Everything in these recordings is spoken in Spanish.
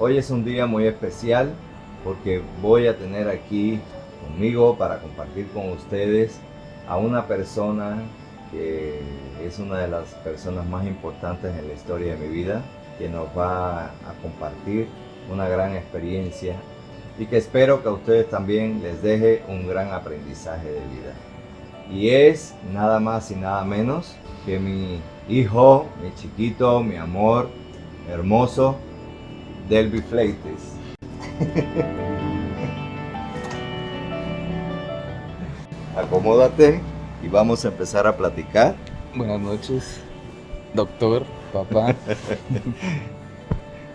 Hoy es un día muy especial porque voy a tener aquí conmigo para compartir con ustedes a una persona que es una de las personas más importantes en la historia de mi vida, que nos va a compartir una gran experiencia y que espero que a ustedes también les deje un gran aprendizaje de vida. Y es nada más y nada menos que mi hijo, mi chiquito, mi amor, hermoso, Delby Fleites. Acomódate y vamos a empezar a platicar. Buenas noches, doctor, papá.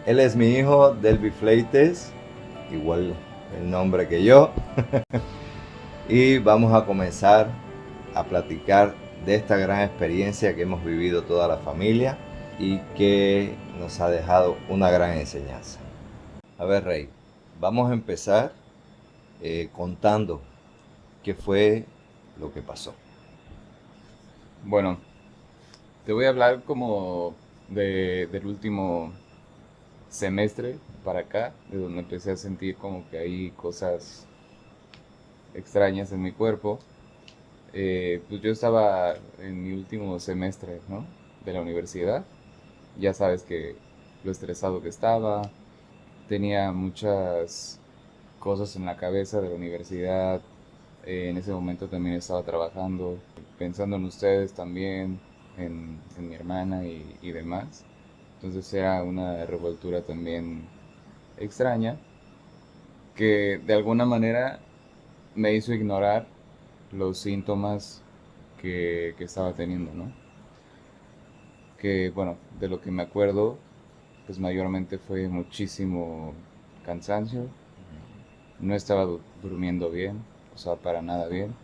Él es mi hijo, Delby Fleites, igual el nombre que yo. Y vamos a comenzar a platicar de esta gran experiencia que hemos vivido toda la familia y que nos ha dejado una gran enseñanza. A ver, Rey, vamos a empezar contando qué fue lo que pasó. Bueno, te voy a hablar como del último semestre para acá, de donde empecé a sentir como que hay cosas extrañas en mi cuerpo. Pues yo estaba en mi último semestre, ¿no? De la universidad. Ya sabes que lo estresado que estaba, tenía muchas cosas en la cabeza de la universidad. En ese momento también estaba trabajando, pensando en ustedes también, en mi hermana y demás. Entonces era una revoltura también extraña que de alguna manera me hizo ignorar los síntomas que estaba teniendo, ¿no? Que bueno, de lo que me acuerdo, pues mayormente fue muchísimo cansancio, no estaba durmiendo bien, o sea, para nada bien.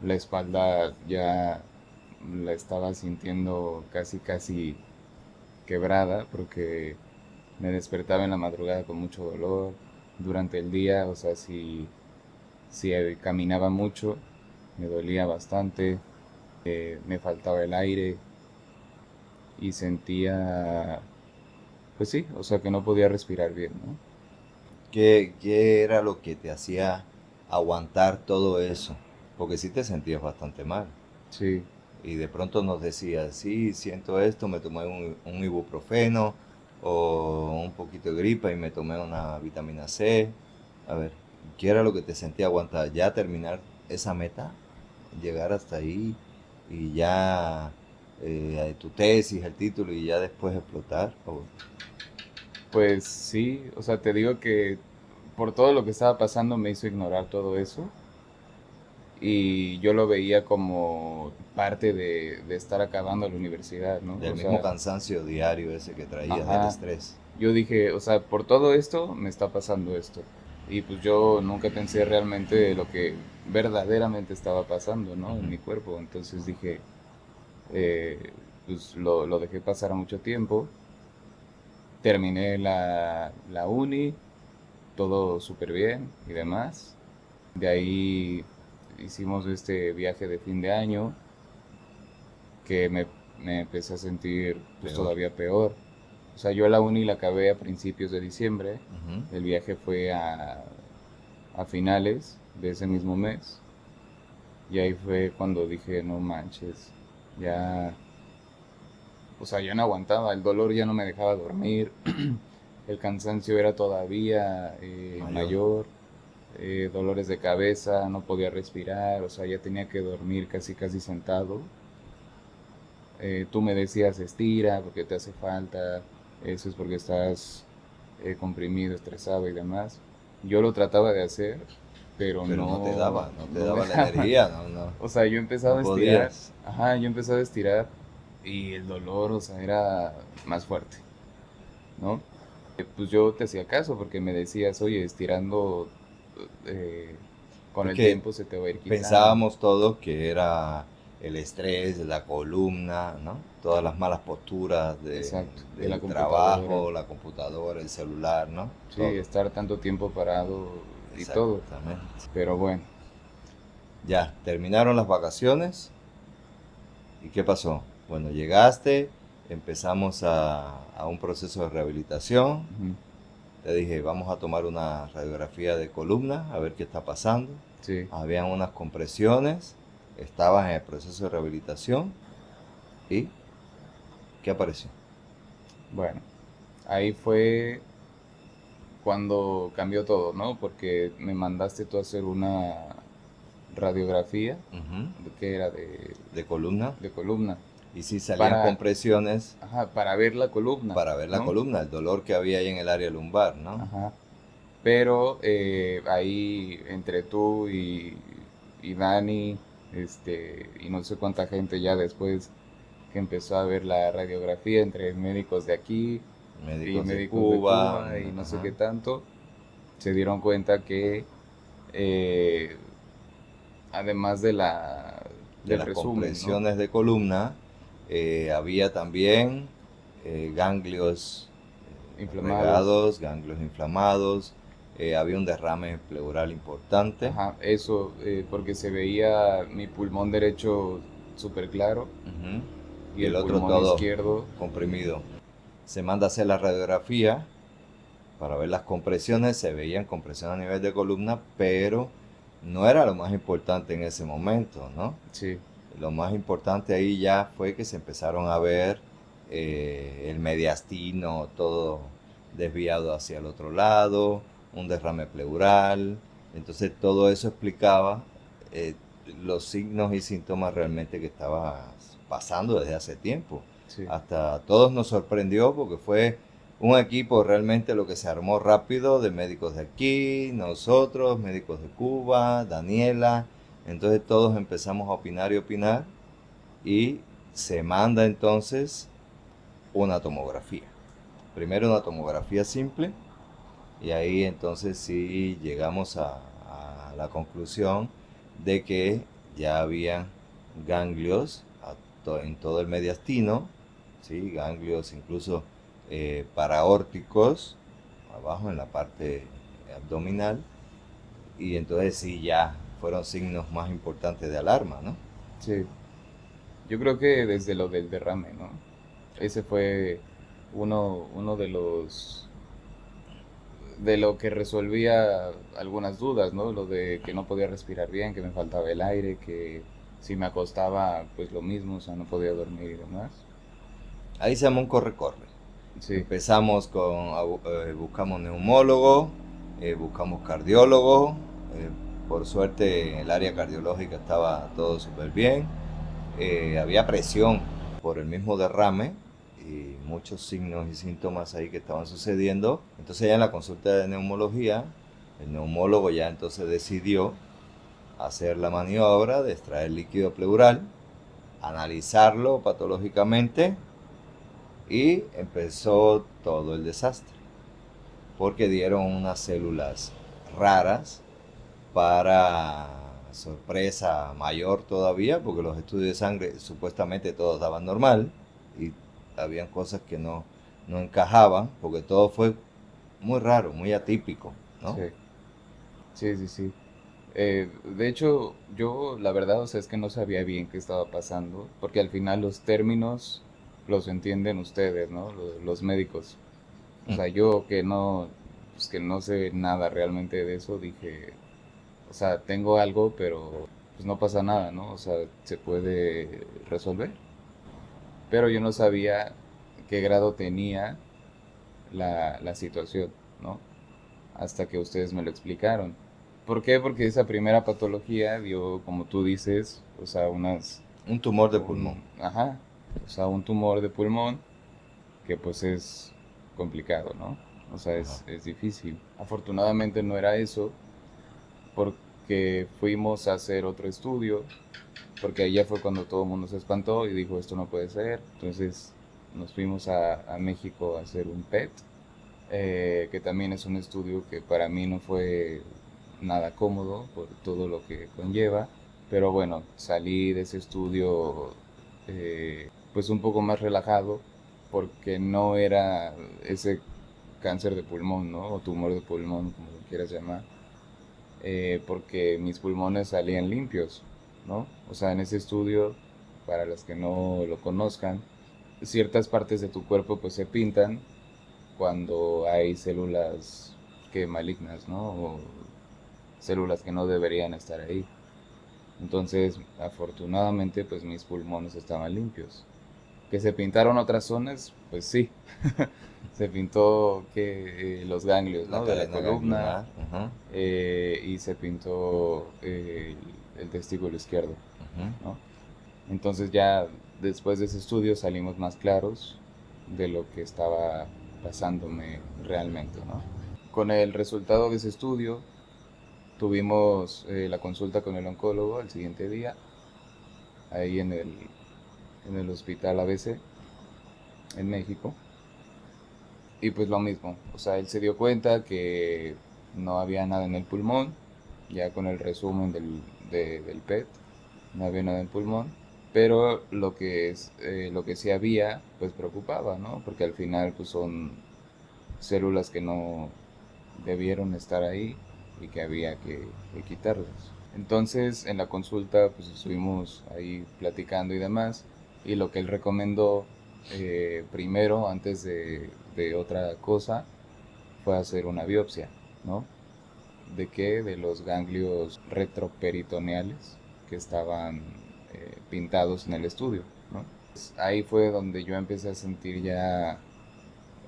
La espalda ya la estaba sintiendo casi casi quebrada porque me despertaba en la madrugada con mucho dolor. Durante el día, o sea, si caminaba mucho, me dolía bastante, me faltaba el aire y sentía, pues sí, o sea, que no podía respirar bien, ¿no? ¿Qué era lo que te hacía aguantar todo eso? Porque sí te sentías bastante mal. Sí, Y de pronto nos decías, sí, siento esto, me tomé un ibuprofeno o un poquito de gripa y me tomé una vitamina C. A ver, ¿qué era lo que te sentía aguantar? Ya terminar esa meta, llegar hasta ahí y ya tu tesis, el título y ya después explotar. pues sí, o sea, te digo que por todo lo que estaba pasando me hizo ignorar todo eso y yo lo veía como parte de estar acabando la universidad, ¿no? Del O mismo sea, cansancio diario ese que traías, del ajá, estrés. yo dije, o sea, por todo esto me está pasando esto. Y pues yo nunca pensé realmente lo que verdaderamente estaba pasando, ¿no? En Ujú. mi cuerpo. Entonces dije, pues lo dejé pasar mucho tiempo. Terminé la uni, todo súper bien y demás. De ahí hicimos este viaje de fin de año que me empecé a sentir pues Peor. todavía peor. O sea, yo la uni la acabé a principios de diciembre, Ujú. el viaje fue a finales de ese mismo mes y ahí fue cuando dije, no manches, ya, o sea, ya no aguantaba, el dolor ya no me dejaba dormir, el cansancio era todavía Mayor. mayor, dolores de cabeza, no podía respirar, o sea, ya tenía que dormir casi casi sentado. Tú me decías estira porque te hace falta, eso es porque estás comprimido, estresado y demás. Yo lo trataba de hacer, pero Pero no te no me daba la daba. energía, no, no, O sea, yo no empezaba a estirar, podías. ajá, yo empezaba a estirar y el dolor, o sea, era más fuerte, ¿no? Pues yo te hacía caso porque me decías, oye, estirando eh, con Es el que tiempo se te va a ir quitando. pensábamos todos que era el estrés, la columna, ¿no? Todas las malas posturas Exacto, de la del computadora. trabajo, la computadora, el celular, ¿no? Sí, Todo. estar tanto tiempo parado y todo. Exactamente. Pero bueno, Ya, terminaron las vacaciones. ¿Y qué pasó? Bueno, llegaste, empezamos a un proceso de rehabilitación. Ujú. Te dije, vamos a tomar una radiografía de columna, a ver qué está pasando. Sí, Habían unas compresiones, estabas en el proceso de rehabilitación y ¿qué apareció? bueno, ahí fue cuando cambió todo, ¿no? Porque me mandaste tú a hacer una radiografía, Ujú. ¿de qué era? De, De columna. de columna, Y sí salían para, compresiones ajá, para ver la columna, para ver la ¿no? columna, el dolor que había ahí en el área lumbar, ¿no? Ajá. Pero ahí entre tú y Dani, y no sé cuánta gente ya después que empezó a ver la radiografía, entre médicos de aquí y Médicos de médicos de Cuba, Cuba y no sé ajá, qué tanto, se dieron cuenta que eh, además de de del las resumen, ¿no? compresiones de columna, había también ganglios Inflamados, regados, ganglios inflamados, había un derrame pleural importante. ajá, eso, porque se veía mi pulmón derecho súper claro Ujú. y Y el el otro pulmón todo izquierdo, comprimido. Se manda a hacer la radiografía para ver las compresiones, se veían compresiones a nivel de columna, pero no era lo más importante en ese momento, ¿no? sí, Lo más importante ahí ya fue que se empezaron a ver el mediastino todo desviado hacia el otro lado, un derrame pleural. Entonces todo eso explicaba eh, los signos y síntomas realmente que estaba pasando desde hace tiempo. sí, Hasta a todos nos sorprendió porque fue un equipo realmente lo que se armó rápido de médicos de aquí, nosotros, médicos de Cuba, Daniela. Entonces todos empezamos a opinar y opinar y se manda entonces una tomografía. Primero una tomografía simple y ahí entonces sí llegamos a la conclusión de que ya había ganglios en todo el mediastino, ¿sí? Ganglios incluso paraórticos, abajo en la parte abdominal, y entonces sí ya fueron signos más importantes de alarma, ¿no? sí. Yo creo que desde lo del derrame, ¿no? Ese fue uno de lo que resolvía algunas dudas, ¿no? Lo de que no podía respirar bien, que me faltaba el aire, que si me acostaba, pues lo mismo, o sea, no podía dormir y demás. Ahí se llama un corre-corre. Sí, Empezamos con, buscamos neumólogo, buscamos cardiólogo, por suerte en el área cardiológica estaba todo súper bien. Había presión por el mismo derrame y muchos signos y síntomas ahí que estaban sucediendo. Entonces ya en la consulta de neumología, el neumólogo ya entonces decidió hacer la maniobra de extraer líquido pleural, analizarlo patológicamente y empezó todo el desastre, porque dieron unas células raras para sorpresa mayor todavía, porque los estudios de sangre supuestamente todos daban normal y habían cosas que no encajaban, porque todo fue muy raro, muy atípico, ¿no? sí, sí, sí, sí. De hecho, yo la verdad, o sea, es que no sabía bien qué estaba pasando, porque al final los términos los entienden ustedes, ¿no? Los médicos. O Mm. sea, yo que no, pues que no sé nada realmente de eso, dije, o sea, tengo algo, pero pues no pasa nada, ¿no? O sea, se puede resolver. Pero yo no sabía qué grado tenía la situación, ¿no? Hasta que ustedes me lo explicaron. ¿Por qué? Porque esa primera patología dio, como tú dices, o sea, Un tumor de pulmón. ajá, o sea, un tumor de pulmón que pues es complicado, ¿no? O sea, Ajá. es difícil. Afortunadamente no era eso, porque fuimos a hacer otro estudio, porque ahí ya fue cuando todo el mundo se espantó y dijo, esto no puede ser. Entonces nos fuimos a México a hacer un PET, que también es un estudio que para mí no fue nada cómodo por todo lo que conlleva, pero bueno, salí de ese estudio pues un poco más relajado porque no era ese cáncer de pulmón, ¿no? O tumor de pulmón, como lo quieras llamar, porque mis pulmones salían limpios, ¿no? O sea, en ese estudio, para los que no lo conozcan, ciertas partes de tu cuerpo pues se pintan cuando hay células que malignas, ¿no? O células que no deberían estar ahí. Entonces, afortunadamente, pues mis pulmones estaban limpios. ¿Que se pintaron otras zonas? Pues sí. Se pintó que los ganglios, La ¿no? De la cadena columna, ganglionar. Ajá, y se pintó el testículo izquierdo, ajá. ¿no? Entonces ya después de ese estudio salimos más claros de lo que estaba pasándome realmente, ¿no? Con el resultado de ese estudio tuvimos la consulta con el oncólogo al siguiente día, ahí en el hospital ABC en México. Y pues lo mismo, o sea, él se dio cuenta que no había nada en el pulmón, ya con el resumen del PET, no había nada en el pulmón, pero lo que sí había, pues preocupaba, ¿no? Porque al final pues son células que no debieron estar ahí y que había que quitarlas. Entonces en la consulta pues estuvimos ahí platicando y demás, y lo que él recomendó primero, antes de otra cosa, fue hacer una biopsia, ¿no? ¿De qué? De los ganglios retroperitoneales que estaban pintados en el estudio, ¿no? Ahí fue donde yo empecé a sentir ya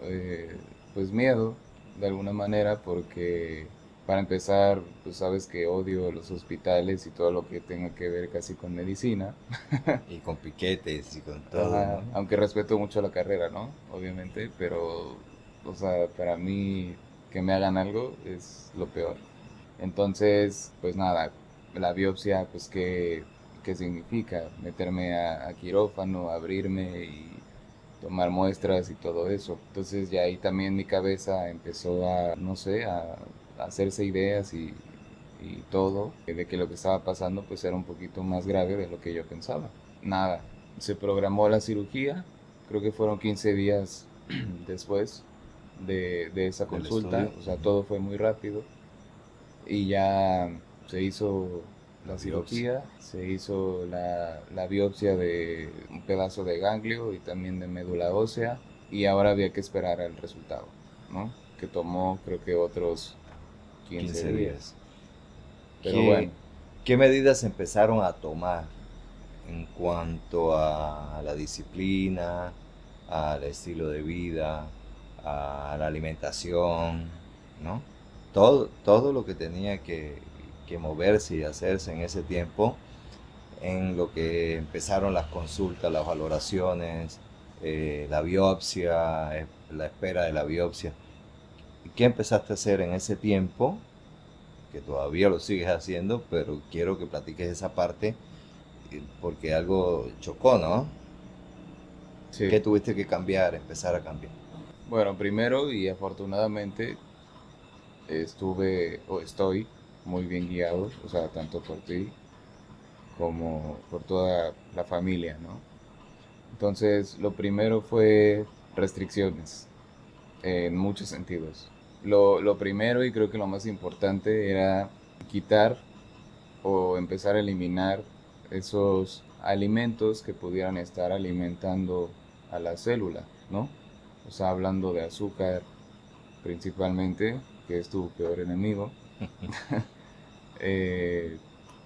eh, pues miedo de alguna manera, porque para empezar pues sabes que odio los hospitales y todo lo que tenga que ver casi con medicina. Y con piquetes y con todo, Ajá, ¿no? aunque respeto mucho la carrera, ¿no? Obviamente, pero, o sea, para mí que me hagan algo es lo peor. Entonces, pues nada, la biopsia, pues qué significa meterme a quirófano, abrirme y tomar muestras y todo eso. Entonces ya ahí también mi cabeza empezó a, no sé, a hacerse ideas y todo, de que lo que estaba pasando pues era un poquito más grave de lo que yo pensaba. Nada, se programó la cirugía, creo que fueron 15 días después de esa Del consulta, estudio. o sea, todo fue muy rápido y ya se hizo La la biopsia. cirugía, se hizo la biopsia de un pedazo de ganglio y también de médula ósea, y ahora había que esperar al resultado, ¿no? Que tomó creo que otros 15 15 días. días. Pero bueno, ¿Qué medidas empezaron a tomar en cuanto a la disciplina, al estilo de vida, a la alimentación, ¿no? Todo lo que tenía que moverse y hacerse en ese tiempo, en lo que empezaron las consultas, las valoraciones, la biopsia, la espera de la biopsia. ¿Qué empezaste a hacer en ese tiempo? Que todavía lo sigues haciendo, pero quiero que platiques esa parte porque algo chocó, ¿no? sí. ¿Qué tuviste que cambiar, empezar a cambiar? Bueno, primero y afortunadamente estuve o estoy muy bien guiado, o sea, tanto por ti como por toda la familia, ¿no? Entonces, lo primero fue restricciones, en muchos sentidos. Lo primero y creo que lo más importante era quitar o empezar a eliminar esos alimentos que pudieran estar alimentando a la célula, ¿no? O sea, hablando de azúcar principalmente, que es tu peor enemigo, eh,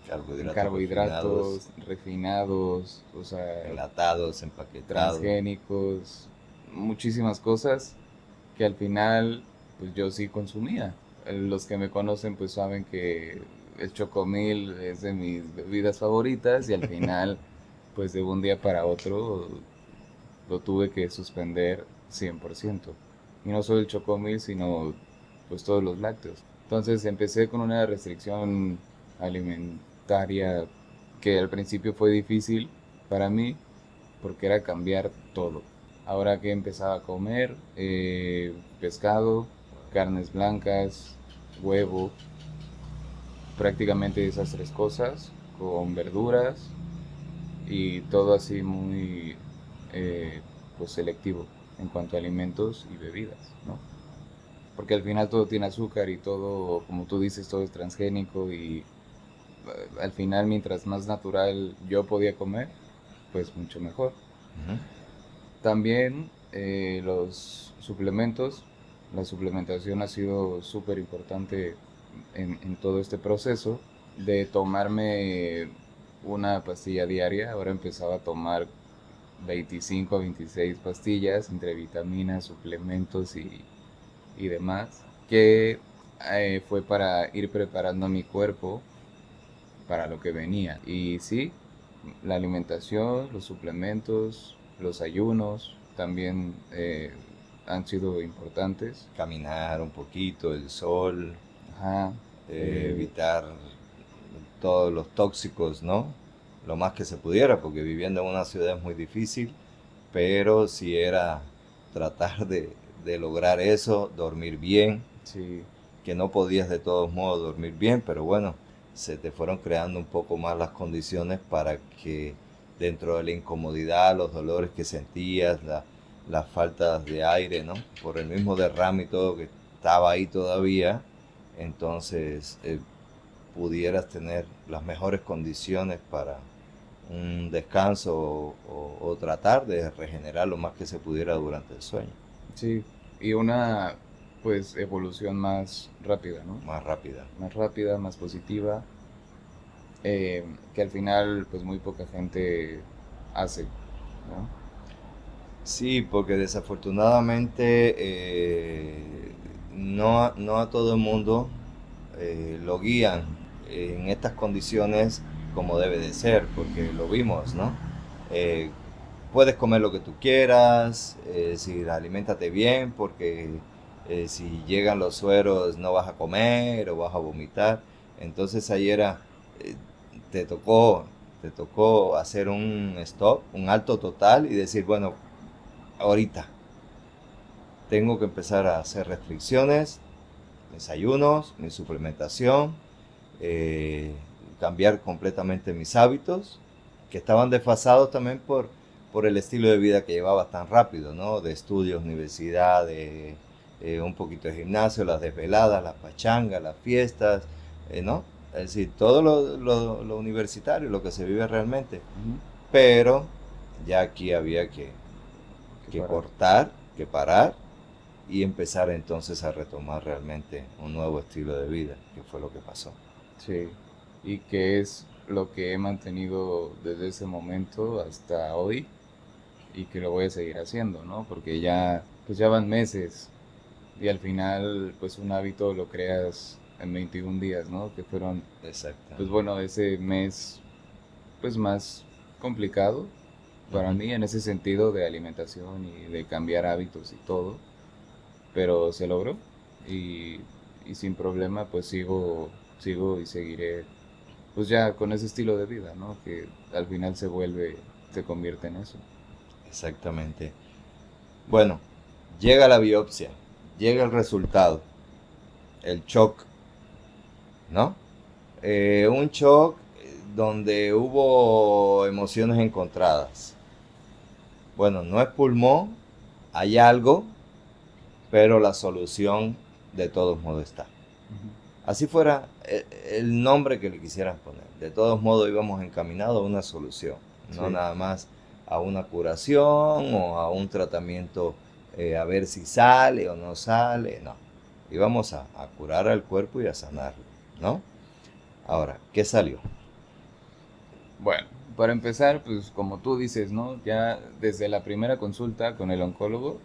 Carbohidratos refinados, carbohidratos refinados, o sea, enlatados, empaquetados. transgénicos, muchísimas cosas que al final pues yo sí consumía. Los que me conocen pues saben que el chocomil es de mis bebidas favoritas, y al final pues de un día para otro lo tuve que suspender 100%. Y no solo el chocomil, sino pues todos los lácteos. Entonces empecé con una restricción alimentaria que al principio fue difícil para mí, porque era cambiar todo. Ahora que empezaba a comer pescado, carnes blancas, huevo, prácticamente esas tres cosas, con verduras y todo así muy eh, pues selectivo en cuanto a alimentos y bebidas, ¿no? Porque al final todo tiene azúcar y todo, como tú dices, todo es transgénico, y al final mientras más natural yo podía comer, pues mucho mejor. Ujú. También los suplementos, la suplementación ha sido súper importante en todo este proceso de tomarme una pastilla diaria. Ahora empezaba a tomar 25 a 26 pastillas entre vitaminas, suplementos y demás, que fue para ir preparando mi cuerpo para lo que venía. Y sí, la alimentación, los suplementos, los ayunos también han sido importantes. Caminar un poquito, el sol, Ajá. evitar todos los tóxicos, ¿no? Lo más que se pudiera, porque viviendo en una ciudad es muy difícil, pero si era tratar de lograr eso, dormir bien, Sí, que no podías de todos modos dormir bien, pero bueno, se te fueron creando un poco más las condiciones para que dentro de la incomodidad, los dolores que sentías, las faltas de aire, ¿no? Por el mismo derrame y todo que estaba ahí todavía, entonces pudieras tener las mejores condiciones para un descanso o tratar de regenerar lo más que se pudiera durante el sueño, sí. Y una, pues, evolución más rápida, ¿no? más rápida. Más rápida, más positiva, que al final, pues, muy poca gente hace, ¿no? Sí, porque desafortunadamente no a todo el mundo lo guían en estas condiciones como debe de ser, porque lo vimos, ¿no? Eh, puedes comer lo que tú quieras, si aliméntate bien, porque si llegan los sueros no vas a comer o vas a vomitar. Entonces ayer eh, te tocó, te tocó hacer un stop, un alto total y decir, bueno, ahorita tengo que empezar a hacer restricciones, mis ayunos, mi suplementación, eh, cambiar completamente mis hábitos, que estaban desfasados también por el estilo de vida que llevaba tan rápido, ¿no? De estudios, universidad, de, un poquito de gimnasio, las desveladas, las pachangas, las fiestas, ¿no? Es decir, todo lo universitario, lo que se vive realmente. Ujú. Pero ya aquí había Que que para. cortar, que parar y empezar entonces a retomar realmente un nuevo estilo de vida, que fue lo que pasó. Sí. Y que es lo que he mantenido desde ese momento hasta hoy y que lo voy a seguir haciendo, ¿no? Porque ya, pues ya van meses y al final, pues un hábito lo creas en 21 días, ¿no? Que fueron, pues Exactamente. bueno, ese mes, pues más complicado para Ujú. mí en ese sentido de alimentación y de cambiar hábitos y todo, pero se logró y, y sin problema pues sigo y seguiré pues ya con ese estilo de vida, ¿no? Que al final se convierte en eso. Exactamente. Bueno, llega la biopsia, llega el resultado, el shock, ¿no? Un shock donde hubo emociones encontradas. Bueno, no es pulmón, hay algo, pero la solución de todos modos está. Ujú. Así fuera el nombre que le quisieran poner. De todos modos íbamos encaminados a una solución, no Sí, nada más a una curación o a un tratamiento a ver si sale o no sale, no. Íbamos a curar al cuerpo y a sanarlo, ¿no? Ahora, ¿qué salió? bueno, para empezar, pues como tú dices, ¿no? Ya desde la primera consulta con el oncólogo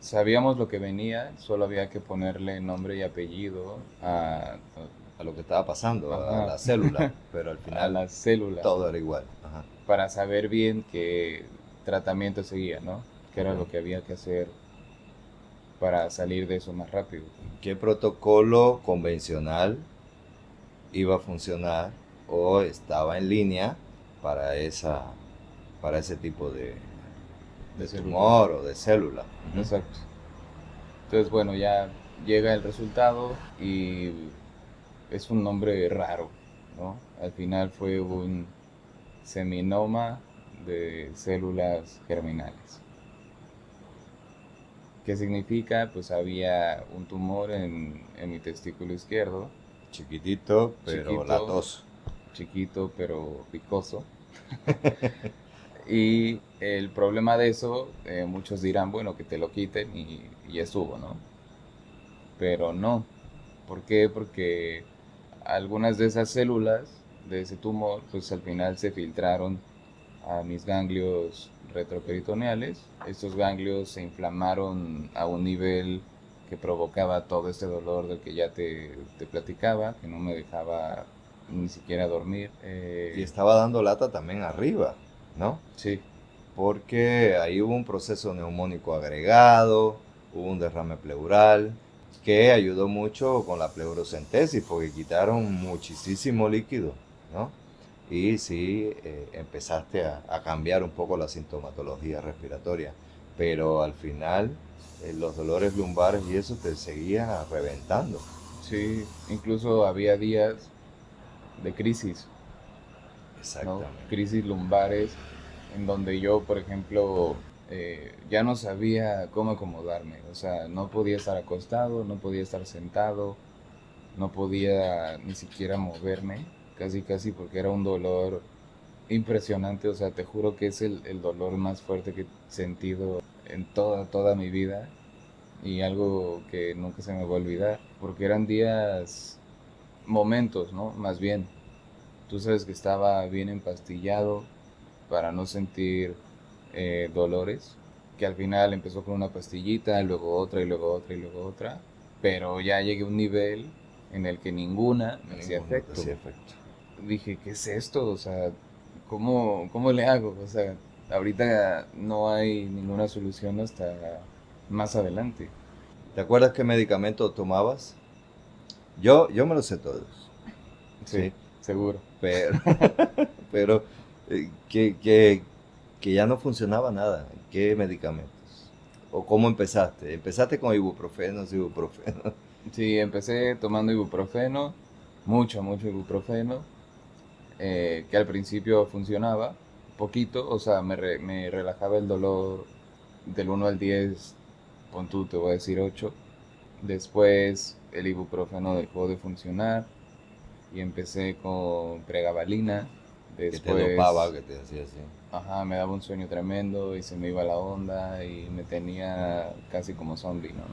sabíamos lo que venía, solo había que ponerle nombre y apellido A lo que estaba pasando, a ajá, la célula, pero al a final la célula, todo era igual. Ajá. para saber bien qué tratamiento seguía, ¿no? Qué era lo Ok. que había que hacer para salir de eso más rápido. ¿Qué protocolo convencional iba a funcionar o estaba en línea para para ese tipo De de célula. tumor o de célula? Ujú. Exacto. Entonces, bueno, ya llega el resultado y es un nombre raro, ¿no? Al final fue un seminoma de células germinales. ¿Qué significa? Pues había un tumor en mi testículo izquierdo, Chiquitito pero chiquito, latoso. chiquito pero picoso. Y el problema de eso, muchos dirán, bueno, que te lo quiten y ya estuvo, ¿no? Pero no. ¿Por qué? Porque algunas de esas células de ese tumor, pues al final se filtraron a mis ganglios retroperitoneales. Estos ganglios se inflamaron a un nivel que provocaba todo este dolor del que ya te platicaba, que no me dejaba ni siquiera dormir. Y estaba dando lata también arriba, ¿no? Sí, Porque ahí hubo un proceso neumónico agregado, hubo un derrame pleural, que ayudó mucho con la pleurocentesis, porque quitaron muchísimo líquido, ¿no? Y sí, empezaste a cambiar un poco la sintomatología respiratoria, pero al final los dolores lumbares y eso te seguían reventando. sí, incluso había días de crisis, ¿no? Exactamente. Crisis lumbares, en donde yo, por ejemplo, ya no sabía cómo acomodarme. O sea, no podía estar acostado, no podía estar sentado, no podía ni siquiera moverme, casi casi porque era un dolor impresionante. O sea, te juro que es el dolor más fuerte que he sentido en toda mi vida y algo que nunca se me va a olvidar, porque eran días, momentos, ¿no? Más bien, tú sabes que estaba bien empastillado para no sentir dolores, que al final empezó con una pastillita, luego otra y luego otra y luego otra, pero ya llegué a un nivel en el que ninguna me hacía Ninguno te efecto. hacía efecto. Dije, ¿qué es esto? O sea, ¿cómo le hago? O sea, ahorita no hay ninguna solución hasta más adelante. ¿Te acuerdas qué medicamento tomabas? Yo me los sé todos, Sí, ¿sí? seguro. Pero, pero que ya no funcionaba nada. ¿Qué medicamentos? ¿O cómo empezaste? ¿Empezaste con ibuprofeno, ibuprofeno? Sí, empecé tomando ibuprofeno, mucho ibuprofeno, que al principio funcionaba poquito, o sea, me relajaba el dolor del 1 al 10, pon tú, te voy a decir 8. Después el ibuprofeno dejó de funcionar y empecé con pregabalina. Que te dopaba, Después, que te hacía así. ajá, me daba un sueño tremendo y se me iba la onda y me tenía casi como zombie, ¿no?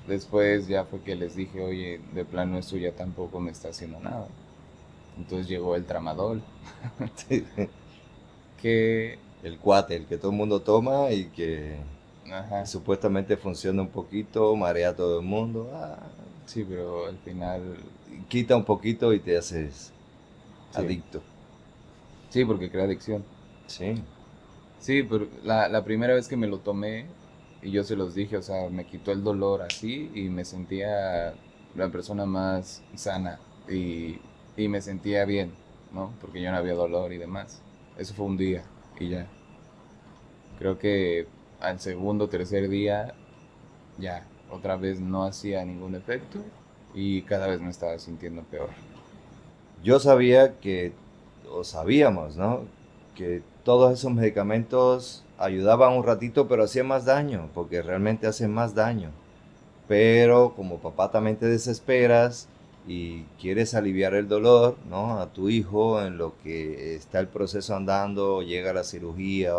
Después ya fue que les dije, oye, de plano esto ya tampoco me está haciendo nada. Entonces llegó el tramadol, que, El cuate, el que todo el mundo toma y que ajá, supuestamente funciona un poquito, marea a todo el mundo. sí, pero al final, Quita un poquito y te haces sí, adicto. sí, porque crea adicción. Sí. Sí, pero la primera vez que me lo tomé, y yo se los dije, o sea, me quitó el dolor así y me sentía la persona más sana y, y me sentía bien, ¿no? Porque yo no había dolor y demás. Eso fue un día y ya. Creo que al segundo o tercer día ya, otra vez no hacía ningún efecto y cada vez me estaba sintiendo peor. Yo sabía que, o sabíamos, ¿no? Que todos esos medicamentos ayudaban un ratito, pero hacían más daño, porque realmente hacen más daño. Pero como papá también te desesperas y quieres aliviar el dolor, ¿no? A tu hijo en lo que está el proceso andando, llega la cirugía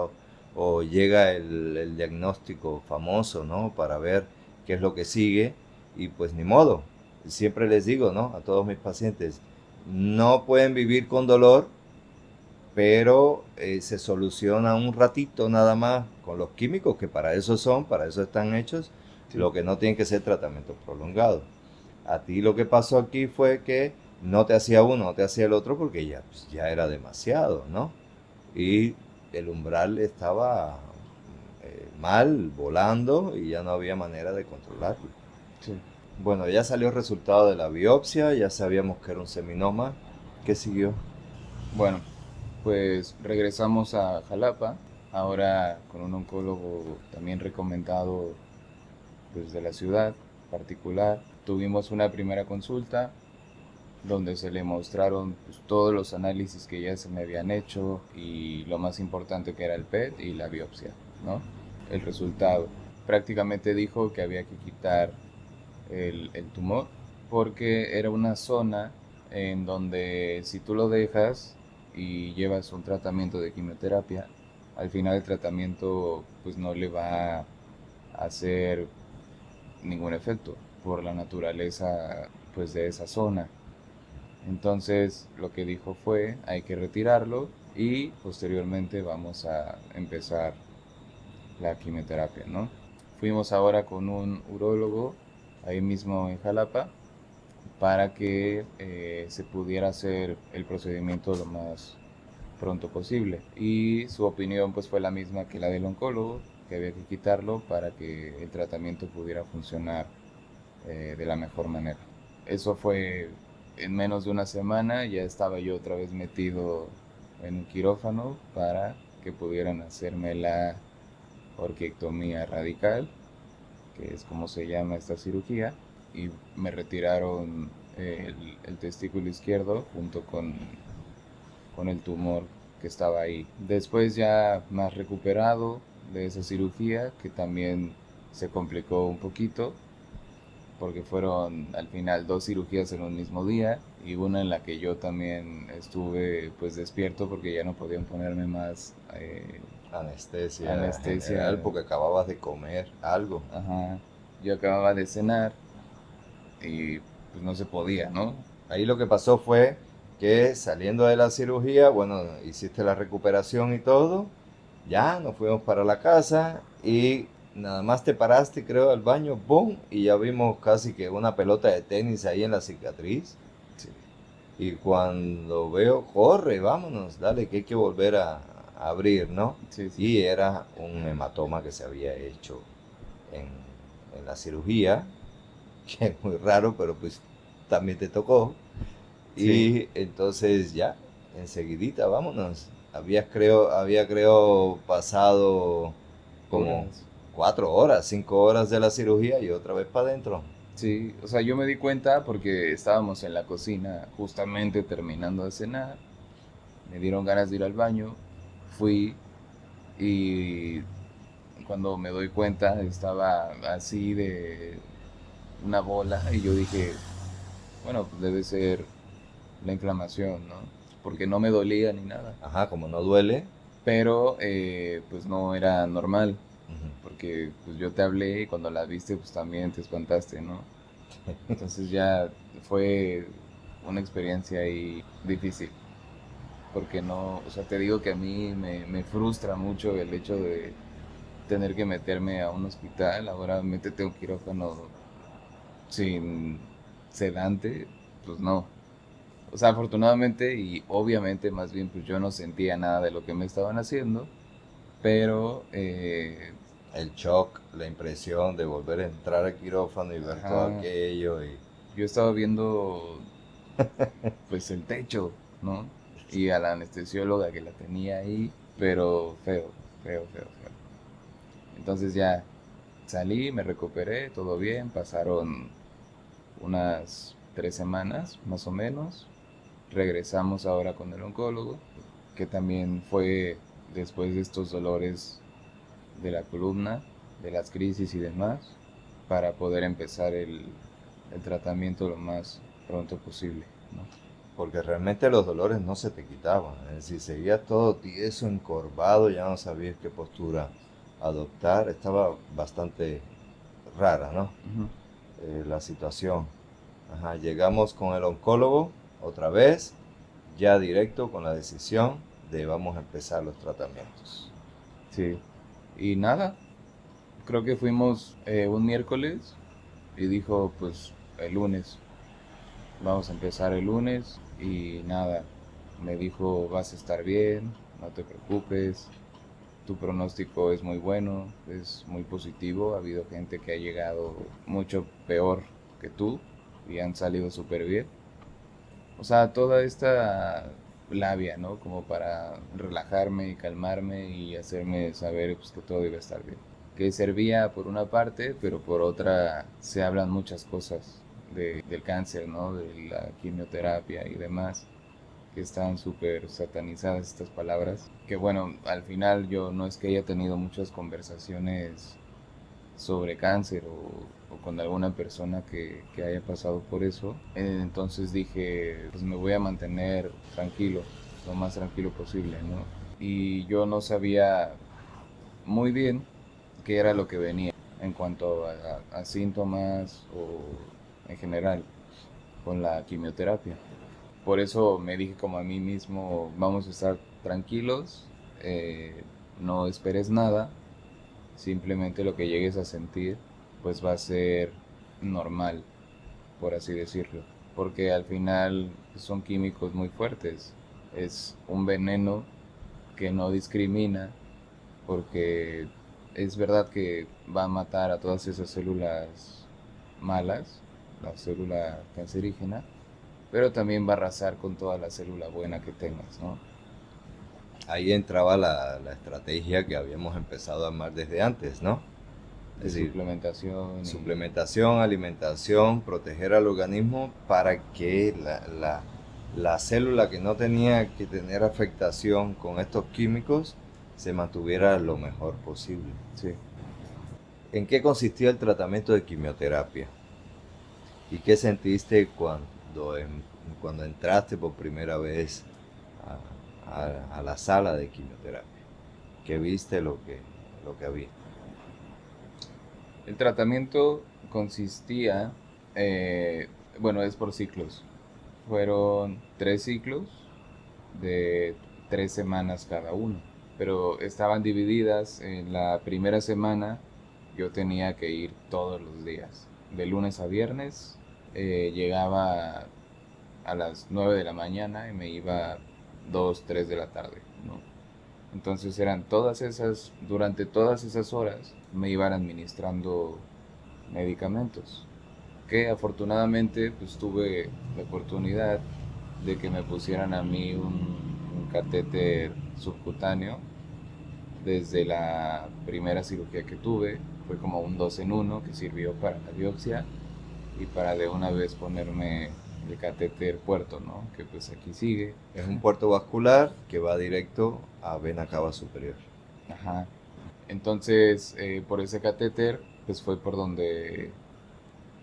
o llega el diagnóstico famoso, ¿no? Para ver qué es lo que sigue y pues ni modo. Siempre les digo, ¿no? A todos mis pacientes, no pueden vivir con dolor, pero se soluciona un ratito nada más con los químicos que para eso son, para eso están hechos, Sí, lo que no tiene que ser tratamiento prolongado. A ti lo que pasó aquí fue que no te hacía uno, no te hacía el otro porque ya, pues, ya era demasiado, ¿no? Y el umbral estaba mal, volando y ya no había manera de controlarlo. sí. Bueno, ya salió el resultado de la biopsia, ya sabíamos que era un seminoma. ¿Qué siguió? Bueno, pues regresamos a Jalapa, ahora con un oncólogo también recomendado pues, de la ciudad particular. Tuvimos una primera consulta donde se le mostraron pues, todos los análisis que ya se me habían hecho y lo más importante que era el PET y la biopsia, ¿no? El resultado. Prácticamente dijo que había que quitar el tumor porque era una zona en donde si tú lo dejas y llevas un tratamiento de quimioterapia, al final el tratamiento pues no le va a hacer ningún efecto por la naturaleza pues de esa zona. Entonces lo que dijo fue hay que retirarlo y posteriormente vamos a empezar la quimioterapia, ¿no? Fuimos ahora con un urólogo ahí mismo en Jalapa para que se pudiera hacer el procedimiento lo más pronto posible. Y su opinión pues fue la misma que la del oncólogo, que había que quitarlo para que el tratamiento pudiera funcionar de la mejor manera. Eso fue en menos de una semana, ya estaba yo otra vez metido en un quirófano para que pudieran hacerme la orquiectomía radical, que es como se llama esta cirugía, y me retiraron el testículo izquierdo junto con el tumor que estaba ahí. Después ya más recuperado de esa cirugía, que también se complicó un poquito, porque fueron al final dos cirugías en un mismo día y una en la que yo también estuve pues despierto porque ya no podían ponerme más Anestesia anestesia. general porque acababas de comer algo. Ajá. Yo acababa de cenar y pues no se podía, ¿no? Ahí lo que pasó fue que saliendo de la cirugía, bueno, hiciste la recuperación y todo, ya nos fuimos para la casa y nada más te paraste, creo, al baño, ¡boom! Y ya vimos casi que una pelota de tenis ahí en la cicatriz. Sí, Y cuando veo, corre, vámonos, dale, que hay que volver a abrir, ¿no? sí, sí. Y era un hematoma que se había hecho en, en la cirugía, que es muy raro, pero pues también te tocó. Sí, Y entonces ya, enseguidita, vámonos. Había creo pasado como horas. 4 horas, 5 horas de la cirugía y otra vez para adentro. Sí, o sea, yo me di cuenta porque estábamos en la cocina justamente terminando de cenar, me dieron ganas de ir al baño, fui y cuando me doy cuenta estaba así de una bola y yo dije, bueno, pues debe ser la inflamación, ¿no? Porque no me dolía ni nada, Ajá, como no duele. pero pues no era normal, Ujú. porque pues yo te hablé y cuando la viste pues también te espantaste, ¿no? Entonces ya fue una experiencia ahí difícil, porque no, o sea, te digo que a mí me frustra mucho el hecho de tener que meterme a un hospital, ahora métete a un quirófano sin sedante, pues no. O sea, afortunadamente y obviamente más bien pues yo no sentía nada de lo que me estaban haciendo, pero El shock, la impresión de volver a entrar al quirófano y ver todo ajá, aquello. Y yo estaba viendo pues el techo, ¿no? Y a la anestesióloga que la tenía ahí, pero feo, feo, feo, feo. Entonces ya salí, me recuperé, todo bien, pasaron unas 3 semanas más o menos. Regresamos ahora con el oncólogo, que también fue después de estos dolores de la columna, de las crisis y demás, para poder empezar el tratamiento lo más pronto posible, ¿no? porque realmente los dolores no se te quitaban. Es decir, seguías todo tieso, encorvado, ya no sabías qué postura adoptar. Estaba bastante rara, ¿no? Ujú. La situación. Ajá, llegamos con el oncólogo otra vez, ya directo con la decisión de vamos a empezar los tratamientos. Sí. Y nada, creo que fuimos un miércoles y dijo, pues el lunes, vamos a empezar el lunes y nada, me dijo, vas a estar bien, no te preocupes, tu pronóstico es muy bueno, es muy positivo, ha habido gente que ha llegado mucho peor que tú y han salido súper bien. O sea, toda esta labia, ¿no? Como para relajarme y calmarme y hacerme saber pues, que todo iba a estar bien. Que servía por una parte, pero por otra se hablan muchas cosas del cáncer, ¿no? De la quimioterapia y demás, que están súper satanizadas estas palabras. Que bueno, al final yo no es que haya tenido muchas conversaciones sobre cáncer o con alguna persona que haya pasado por eso. Entonces dije, pues me voy a mantener tranquilo, lo más tranquilo posible, ¿no? y yo no sabía muy bien qué era lo que venía en cuanto a síntomas o en general con la quimioterapia. Por eso me dije como a mí mismo, vamos a estar tranquilos, no esperes nada, simplemente lo que llegues a sentir pues va a ser normal, por así decirlo, porque al final son químicos muy fuertes, es un veneno que no discrimina, porque es verdad que va a matar a todas esas células malas, la célula cancerígena, pero también va a arrasar con toda la célula buena que tengas, ¿no? Ahí entraba la estrategia que habíamos empezado a armar desde antes, ¿no? Es De decir, suplementación y... suplementación, alimentación, proteger al organismo para que la célula que no tenía que tener afectación con estos químicos se mantuviera lo mejor posible. Sí. ¿En qué consistía el tratamiento de quimioterapia? ¿Y qué sentiste cuando entraste por primera vez a la sala de quimioterapia? ¿Qué viste lo que había? El tratamiento consistía, eh, bueno, es por ciclos. Fueron 3 ciclos de 3 semanas cada uno, pero estaban divididas. En la primera semana yo tenía que ir todos los días, de lunes a viernes. Llegaba a las 9 de la mañana y me iba 2 3 de la tarde, ¿no? Entonces eran todas esas, durante todas esas horas me iban administrando medicamentos, que afortunadamente pues tuve la oportunidad de que me pusieran a mí un catéter subcutáneo desde la primera cirugía que tuve. Fue como un 2 en uno que sirvió para la biopsia y para de una vez ponerme el catéter puerto, ¿no? Que pues aquí sigue. Es un puerto vascular que va directo a vena cava superior. Ajá. Entonces, por ese catéter, pues fue por donde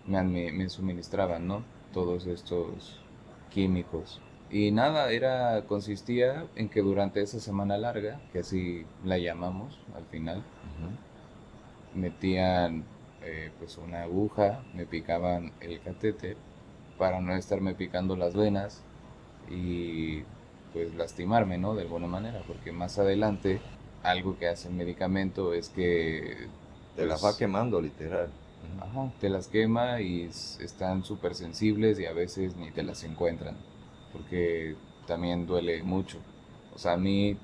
me suministraban, ¿no? Todos estos químicos. Y nada, consistía en que durante esa semana larga, que así la llamamos al final, metían pues una aguja, me picaban el catéter para no estarme picando las venas y pues lastimarme, ¿no? De alguna manera, porque más adelante algo que hace el medicamento es que Te las va pues quemando literal. ajá, te las quema y están súper sensibles y a veces ni te las encuentran, porque también duele mucho. O sea, a mí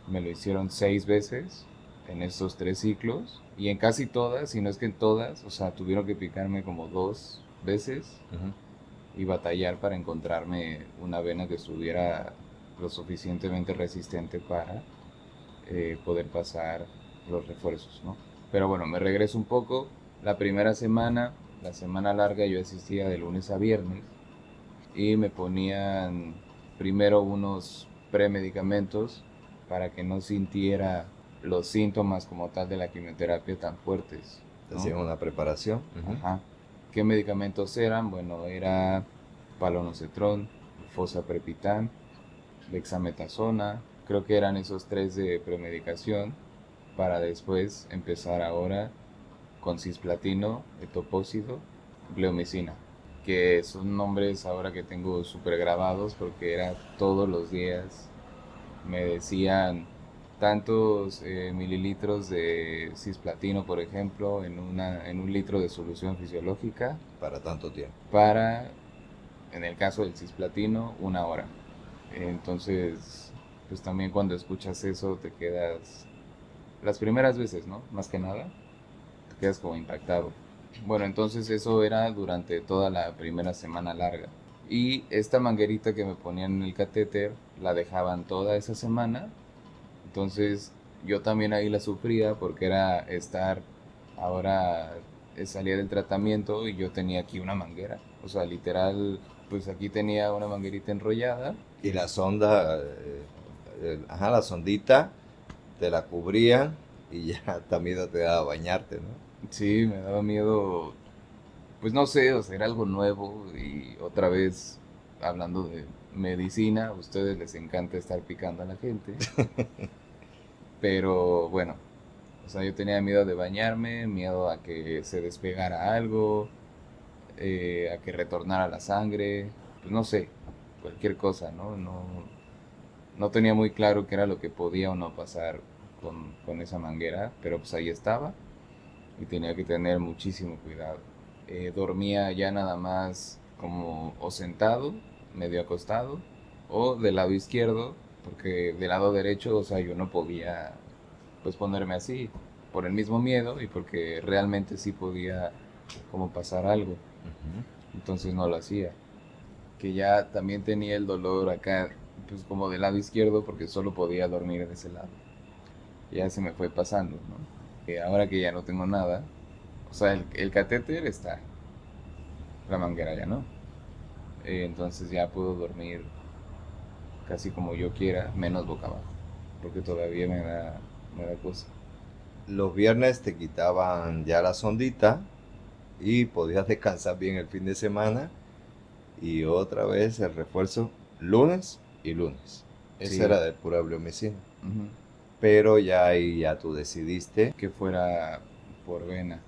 me lo hicieron 6 veces en estos 3 ciclos y en casi todas, si no es que en todas, o sea, tuvieron que picarme como 2 veces Ujú. y batallar para encontrarme una vena que estuviera lo suficientemente resistente para poder pasar los refuerzos, ¿no? Pero bueno, me regreso un poco. La primera semana, la semana larga, yo asistía de lunes a viernes y me ponían primero unos premedicamentos para que no sintiera los síntomas como tal de la quimioterapia tan fuertes, Te ¿no? hacían una preparación. Ajá. ¿Qué medicamentos eran? Bueno, era palonocetrón, fosaprepitant, dexametasona. Creo que eran esos 3 de premedicación para después empezar ahora con cisplatino, etopósido, bleomicina, que son nombres ahora que tengo súper grabados porque era todos los días. Me decían tantos mililitros de cisplatino, por ejemplo, en un litro de solución fisiológica Para tanto tiempo. para, en el caso del cisplatino, 1 hora. Entonces, pues también cuando escuchas eso te quedas, las primeras veces, ¿no? Más que nada, te quedas como impactado. Bueno, entonces eso era durante toda la primera semana larga. Y esta manguerita que me ponían en el catéter la dejaban toda esa semana. Entonces yo también ahí la sufría porque era estar, ahora salía del tratamiento y yo tenía aquí una manguera. O sea, literal, pues aquí tenía una manguerita enrollada. Y la sonda, ajá, la sondita, te la cubrían y ya también te daba bañarte, ¿no? Sí, me daba miedo, pues no sé, o sea, era algo nuevo y otra vez hablando de medicina, a ustedes les encanta estar picando a la gente, pero bueno, o sea, yo tenía miedo de bañarme, miedo a que se despegara algo, a que retornara la sangre, pues no sé, cualquier cosa, ¿no? No tenía muy claro qué era lo que podía o no pasar con esa manguera, pero pues ahí estaba y tenía que tener muchísimo cuidado. Dormía ya nada más como o sentado, medio acostado, o del lado izquierdo, porque del lado derecho, o sea, yo no podía pues ponerme así, por el mismo miedo y porque realmente sí podía como pasar algo, Ujú. entonces no lo hacía. Que ya también tenía el dolor acá, pues como del lado izquierdo, porque solo podía dormir de ese lado. Ya se me fue pasando, ¿no? Ahora que ya no tengo nada, o sea, el catéter está, la manguera ya no. Entonces ya puedo dormir casi como yo quiera, menos boca abajo, porque todavía me da cosa. Los viernes te quitaban ya la sondita y podías descansar bien el fin de semana y otra vez el refuerzo lunes y lunes. Ese Sí, era de pura biomedicina. ujú, Pero ya ahí ya tú decidiste que fuera por vena.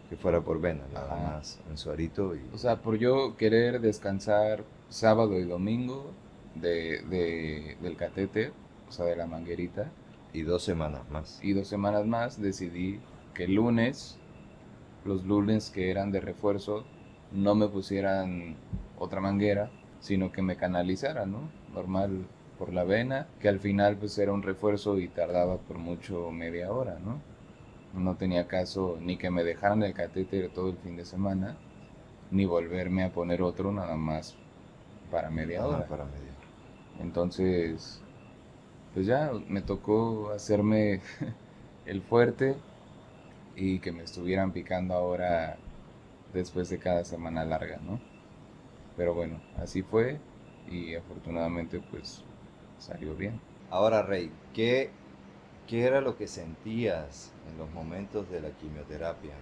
que fuera por vena, nada Ajá. más un suerito O sea, por yo querer descansar sábado y domingo del catéter, o sea, de la manguerita, y 2 semanas más. y 2 semanas más decidí que el lunes, los lunes que eran de refuerzo, no me pusieran otra manguera, sino que me canalizaran, ¿no? Normal por la vena, que al final pues era un refuerzo y tardaba por mucho media hora, ¿no? No tenía caso ni que me dejaran el catéter todo el fin de semana, ni volverme a poner otro nada más para media Ajá, hora. para medir. Entonces, pues ya me tocó hacerme el fuerte y que me estuvieran picando ahora después de cada semana larga, ¿no? Pero bueno, así fue y afortunadamente pues salió bien. Ahora, Rey, ¿qué era lo que sentías en los momentos de la quimioterapia?